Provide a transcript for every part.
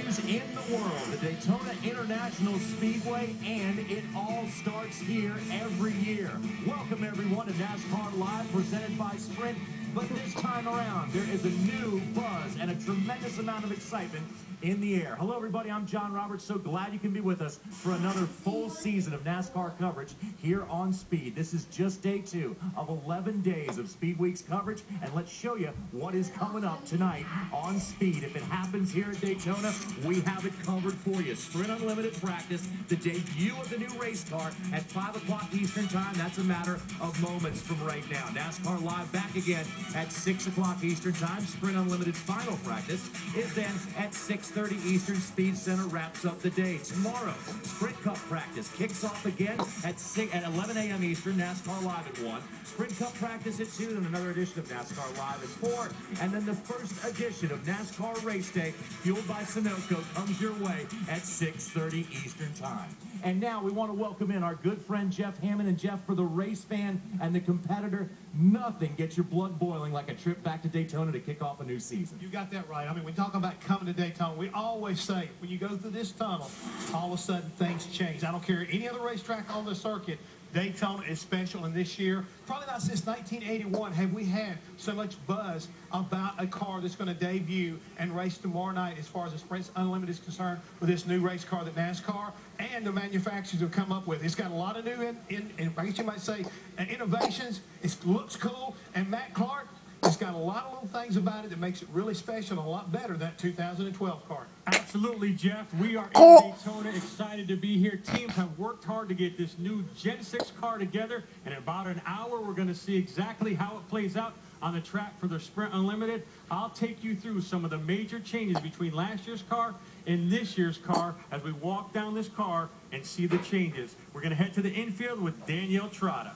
is in the world, the Daytona International Speedway, and it all starts here every year. Welcome, everyone, to NASCAR Live, presented by Sprint. But this time around, there is a new buzz and a tremendous amount of excitement in the air. Hello, everybody. I'm John Roberts. So glad you can be with us for another full season of NASCAR coverage here on Speed. This is just day 2 of 11 days of Speed Week's coverage, and let's show you what is coming up tonight on Speed. If it happens here at Daytona, we have it covered for you. Sprint Unlimited practice, the debut of the new race car at 5 o'clock Eastern Time. That's a matter of moments from right now. NASCAR Live back again at 6 o'clock Eastern Time. Sprint Unlimited final practice is then at 6:30 Eastern. Speed Center wraps up the day. Tomorrow, Sprint Cup practice kicks off again at 11 a.m. Eastern. NASCAR Live at 1. Sprint Cup practice at 2, and another edition of NASCAR Live at 4. And then the first edition of NASCAR Race Day, fueled by Sunoco, comes your way at 6:30 Eastern Time. And now we want to welcome in our good friend Jeff Hammond. And Jeff, for the race fan and the competitor, nothing gets your blood boiling like a trip back to Daytona to kick off a new season. You got that right. I mean, we talk about coming to Daytona. We always say when you go through this tunnel, all of a sudden things change. I don't care any other racetrack on the circuit. Daytona is special, and this year, probably not since 1981, have we had so much buzz about a car that's going to debut and race tomorrow night as far as the Sprint Unlimited is concerned with this new race car that NASCAR and the manufacturers have come up with. It's got a lot of new, I guess you might say, innovations. It looks cool, and Matt Clark, it's got a lot of little things about it that makes it really special and a lot better than that 2012 car. Absolutely, Jeff. We are in Daytona, excited to be here. Teams have worked hard to get this new Gen 6 car together, and in about an hour, we're going to see exactly how it plays out on the track for the Sprint Unlimited. I'll take you through some of the major changes between last year's car and this year's car as we walk down this car and see the changes. We're going to head to the infield with Danielle Trotta.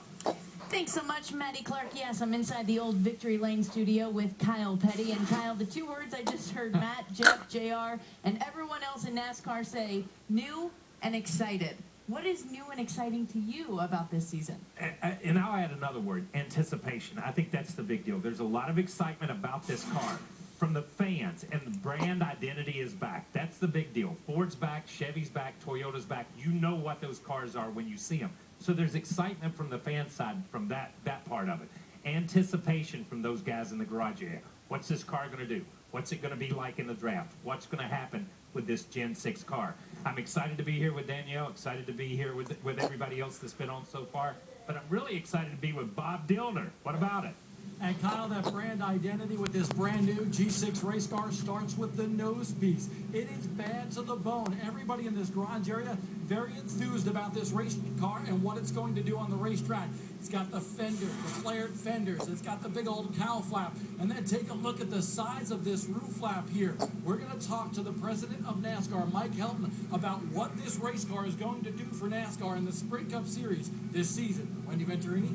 Thanks so much, Maddie Clark. Yes, I'm inside the old Victory Lane studio with Kyle Petty. And Kyle, the two words I just heard Matt, Jeff, JR, and everyone else in NASCAR say, new and excited. What is new and exciting to you about this season? And I'll add another word, anticipation. I think that's the big deal. There's a lot of excitement about this car from the fans, and the brand identity is back. That's the big deal. Ford's back, Chevy's back, Toyota's back. You know what those cars are when you see them. So there's excitement from the fan side from that part of it. Anticipation from those guys in the garage area. What's this car going to do? What's it going to be like in the draft? What's going to happen with this Gen 6 car? I'm excited to be here with Danielle, excited to be here with everybody else that's been on so far, but I'm really excited to be with Bob Dillner. What about it? And Kyle, that brand identity with this brand new G6 race car starts with the nose piece. It is bad to the bone. Everybody in this garage area very enthused about this race car and what it's going to do on the racetrack. It's got the fenders, the flared fenders. It's got the big old cowl flap. And then take a look at the size of this roof flap here. We're going to talk to the president of NASCAR, Mike Helton, about what this race car is going to do for NASCAR in the Sprint Cup Series this season. Wendy Venturini.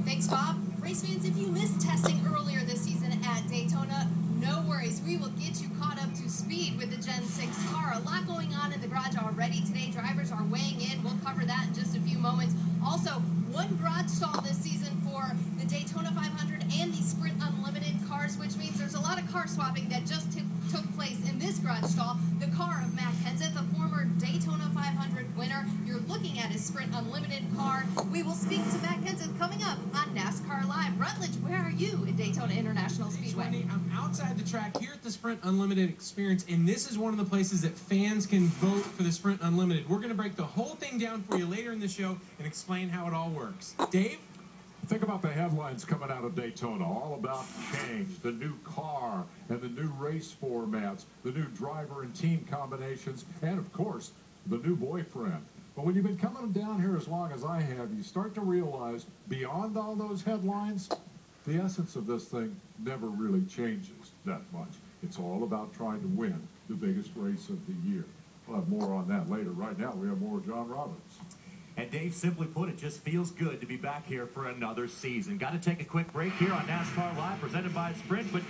Thanks, Bob. Race fans, if you missed testing earlier this season at Daytona, no worries. We will get you caught up to speed with the Gen 6 car. A lot going on in the garage already today. Drivers are weighing in. We'll cover that in just a few moments. Also, one garage stall this season for the Daytona 500 and the Sprint Unlimited cars, which means there's a lot of car swapping that just took place in this garage stall. The car of Matt Kenseth, the former Daytona 500 winner. You're looking at his Sprint Unlimited car. We will speak to Matt Kenseth coming up on NASCAR Live. Rutledge, where are you in Daytona International Speedway? Wendy, I'm outside the track here at the Sprint Unlimited experience, and this is one of the places that fans can vote for the Sprint Unlimited. We're going to break the whole thing down for you later in the show and explain how it all works. Dave? Think about the headlines coming out of Daytona, all about change, the new car and the new race formats, the new driver and team combinations, and of course, the new boyfriend. But when you've been coming down here as long as I have, you start to realize beyond all those headlines, the essence of this thing never really changes that much. It's all about trying to win the biggest race of the year. We'll have more on that later. Right now, we have more John Roberts. And Dave, simply put, it just feels good to be back here for another season. Got to take a quick break here on NASCAR Live, presented by Sprint, but